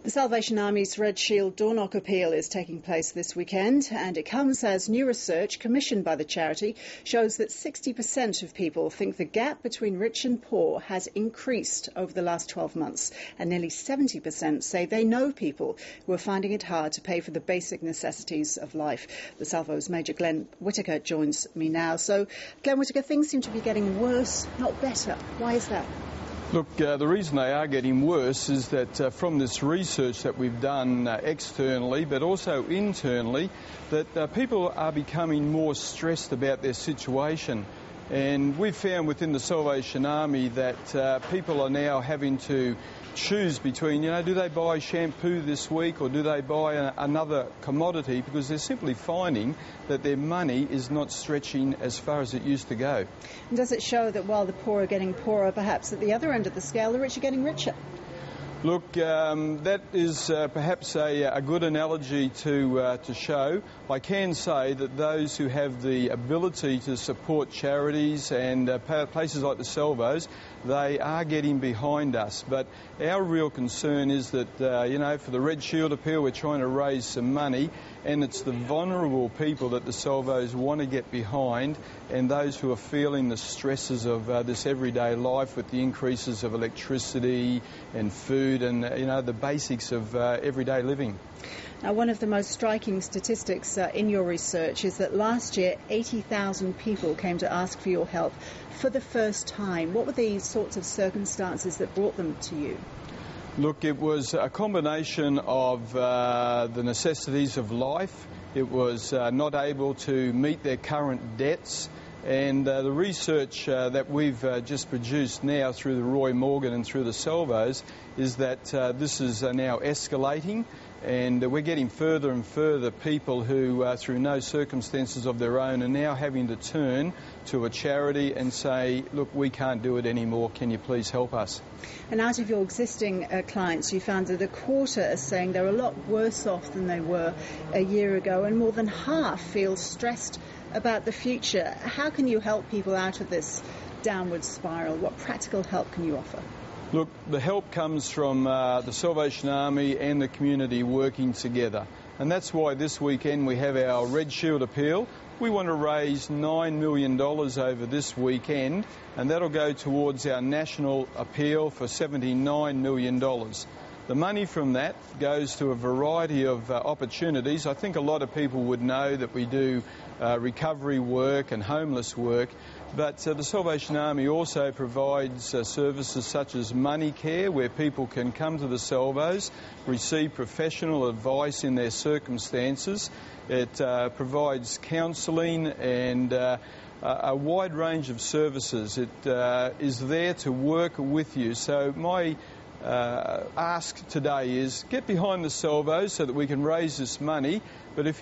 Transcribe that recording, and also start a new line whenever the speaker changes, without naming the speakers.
The Salvation Army's Red Shield door knock appeal is taking place this weekend, and it comes as new research commissioned by the charity shows that 60% of people think the gap between rich and poor has increased over the last 12 months, and nearly 70% say they know people who are finding it hard to pay for the basic necessities of life. The Salvos Major Glenn Whittaker joins me now. So, Glenn Whittaker, things seem to be getting worse, not better. Why is that?
Look, the reason they are getting worse is that from this research that we've done externally, but also internally, that people are becoming more stressed about their situation. And we've found within the Salvation Army that people are now having to choose between, do they buy shampoo this week or do they buy another commodity, because they're simply finding that their money is not stretching as far as it used to go.
And does it show that while the poor are getting poorer, perhaps at the other end of the scale, the rich are getting richer?
Look, that is perhaps a good analogy to show. I can say that those who have the ability to support charities and places like the Salvos, they are getting behind us. But our real concern is that, for the Red Shield appeal, we're trying to raise some money, and it's the vulnerable people that the Salvos want to get behind, and those who are feeling the stresses of this everyday life with the increases of electricity and food and, the basics of everyday living.
Now, one of the most striking statistics in your research is that last year 80,000 people came to ask for your help for the first time. What were the sorts of circumstances that brought them to you?
Look, it was a combination of the necessities of life. It was not able to meet their current debts. And the research that we've just produced now through the Roy Morgan and through the Salvos is that this is now escalating, and we're getting further and further people who, through no circumstances of their own, are now having to turn to a charity and say, look, we can't do it anymore, can you please help us?
And out of your existing clients, you found that a quarter are saying they're a lot worse off than they were a year ago, and more than half feel stressed about the future. How can you help people out of this downward spiral? What practical help can you offer?
Look, the help comes from the Salvation Army and the community working together. And that's why this weekend we have our Red Shield appeal. We want to raise $9 million over this weekend, and that'll go towards our national appeal for $79 million. The money from that goes to a variety of opportunities. I think a lot of people would know that we do recovery work and homeless work, but the Salvation Army also provides services such as money care, where people can come to the Salvos, receive professional advice in their circumstances. It provides counselling and a wide range of services. It is there to work with you. So my ask today is get behind the Salvos so that we can raise this money. But if you